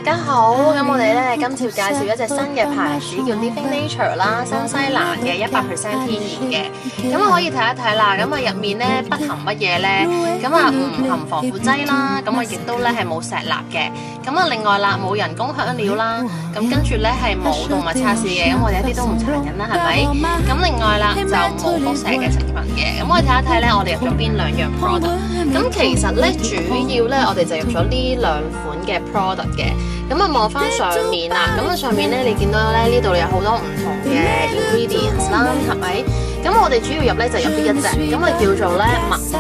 大家好，咁我哋咧今次介紹一隻新嘅牌子叫 Living Nature 啦，新西蘭嘅100% 天然嘅，咁啊可以睇一睇啦。咁啊入面咧不含乜嘢咧？咁啊唔含防腐劑啦，咁啊亦都咧係冇石蠟嘅。咁啊另外啦冇人工香料啦，咁跟住咧係冇動物測試嘅，咁我哋一啲都唔殘忍啦，係咪？咁另外啦就冇輻射嘅成分嘅。咁我哋睇一睇咧，我哋入咗邊兩樣 product。咁其實咧主要咧我哋就入咗呢兩款嘅 product 嘅。咁啊望翻上面啦，咁啊上面咧你見到咧呢度有好多唔同嘅 ingredients 啦，係咪？咁我哋主要入咧就入呢一隻，咁啊叫做咧麥蘆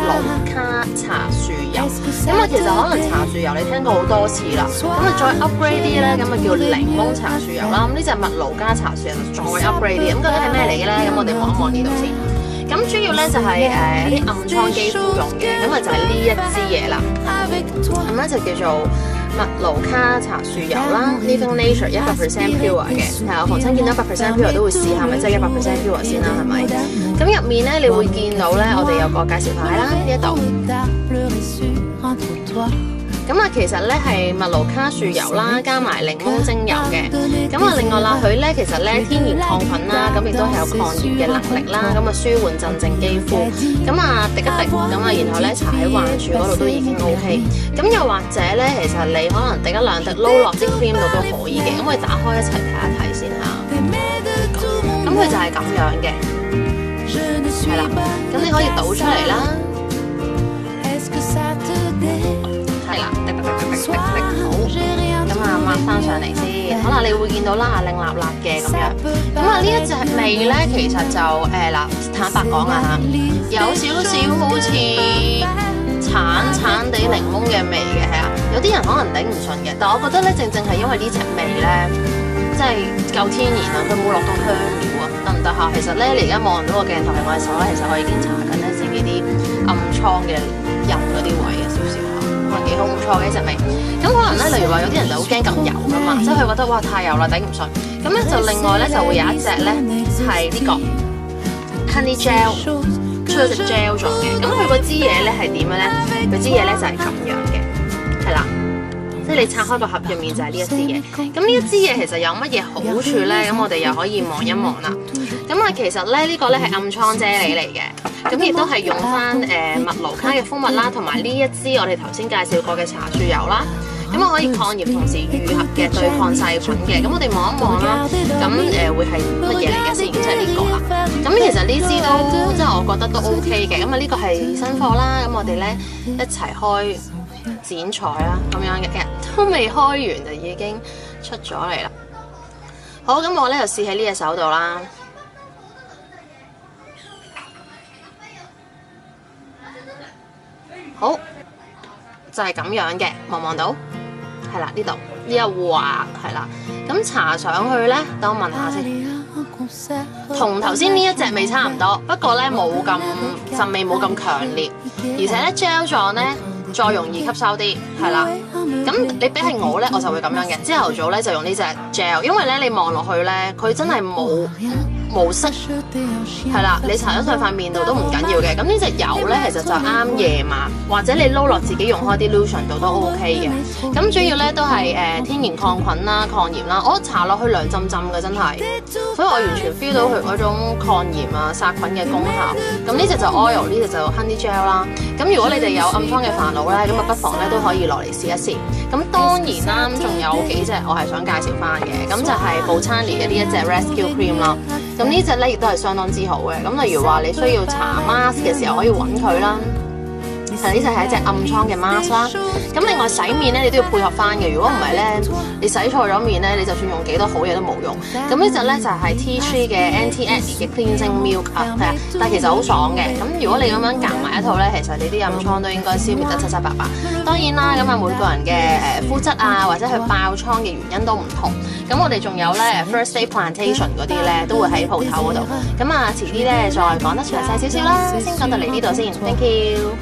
卡茶樹油。咁啊其實可能茶樹油你聽過好多次啦，咁啊再 upgrade 啲咧，咁啊叫檸檬茶樹油啦。咁呢隻麥蘆加茶樹油再 upgrade 啲，咁究竟係咩嚟嘅咧？咁我哋望一望呢度先。咁主要咧就係啲暗瘡肌膚用嘅，咁啊就係呢一支嘢啦。咁咧就叫做麥蘆卡茶樹油啦 ，Living Nature 100% pure 嘅，係啊，逢親見到100% pure 都會試下，咪即係100% pure 先啦，係咪？咁入面咧，你會見到咧，我哋有個介紹牌啦，呢一度。咁啊，其實咧係麥蘆卡樹油啦，加埋檸檬精油嘅。咁啊，另外啦，佢咧其實咧天然抗菌啦，咁亦都係有抗炎嘅能力啦，咁啊舒緩鎮靜肌膚。咁啊滴一滴，咁啊然後咧搽喺患處嗰度都已經 OK。咁又或者咧，其實你可能滴一兩滴撈落啲 cream 度都可以嘅。咁我哋打開一齊睇一睇先嚇。咁佢就係咁樣嘅，係啦。咁你可以倒出嚟啦。係啦，滴，好，咁啊抹翻上嚟先，可能你會見到啦，靚辣辣嘅咁樣。咁啊呢一隻味咧，其實就嗱，坦白講啊嚇，有少少好似橙地檸檬嘅味嘅，係啊，有啲人可能頂唔順嘅，但我覺得咧，正係因為呢隻味咧，真係夠天然啊，佢冇落到香料啊，得唔得嚇？其實咧，你而家望到個鏡頭係我嘅手咧，其實我已經搽緊咧自己啲暗瘡嘅印嗰啲位啊，少少。幾好唔錯嘅一隻味，咁可能咧，例如話有啲人就好驚咁油噶嘛，即係佢覺得哇太油啦頂唔順，咁咧就另外咧就會有一隻咧係呢個 honey gel 出咗隻 gel 狀嘅，咁佢嗰支嘢咧係點嘅咧？佢支嘢咧就係咁樣嘅，係啦，即係你拆開個盒入面就係呢一支嘢，咁呢一支嘢其實有乜嘢好處咧？咁我哋又可以望一望啦。咁啊，其實咧呢個咧係暗瘡啫喱嚟嘅。咁亦都係用翻麥蘆卡嘅蜂蜜啦，同埋呢一支我哋頭先介紹過嘅茶樹油啦。咁啊可以抗炎同時癒合嘅，對抗細菌嘅。咁我哋望一望啦，咁會係乜嘢嚟嘅先？即係呢個啦。咁其實呢支都即係我覺得都 OK 嘅。咁啊呢個係新貨啦。咁我哋咧一齊開剪彩啦，咁樣嘅，其實都未開完就已經出咗嚟啦。好，咁我咧就試喺呢隻手度啦。好，就係咁樣嘅，望到，係啦呢度呢一畫係啦，咁搽上去咧，等我聞下先，同頭先呢一隻味差唔多，不過咧冇咁陣味冇咁強烈，而且咧 gel 狀咧再容易吸收啲，係啦，咁你比係我咧，我就會咁樣嘅，朝頭早咧就用呢隻 gel， 因為咧你望落去咧，佢真係冇色，係啦，你搽咗上塊面度都唔緊要嘅。咁呢隻油咧，其實就啱夜晚，或者你撈落自己用開啲 lotion 度都 OK 嘅。咁主要咧都係天然抗菌啦、抗炎啦。我搽落去涼浸浸嘅真係，所以我完全 feel 到佢嗰種抗炎啊、殺菌嘅功效。咁呢隻就 oil， 呢隻就 honey gel 啦。咁如果你哋有暗瘡嘅煩惱咧，咁啊不妨咧都可以落嚟試一試。咁當然啦，咁仲有幾隻我係想介紹翻嘅，咁就係 Botany 嘅呢一隻 rescue cream 啦。咁呢隻咧亦都係相當之好嘅。咁例如話你需要搽 mask 嘅時候可以揾佢啦。呢隻係一隻暗瘡嘅 mask 啦。咁另外洗面咧你都要配合翻嘅。如果唔係咧，你洗錯咗面咧，你就算用幾多好嘢都冇用。咁呢隻咧就係 tea tree 嘅 anti-acne 嘅 cleansing milk 啊，係啊，但係其實好爽嘅。咁如果你咁樣夾埋一套咧，其實你啲暗瘡都應該消滅得七七八八。當然啦，咁啊每個人嘅膚質啊，或者佢爆瘡嘅原因都唔同。咁我哋仲有咧 first day plantation 嗰啲咧，都會喺鋪頭嗰度。咁啊遲啲咧再講得詳細少少啦，先講到嚟呢度先 ，thank you。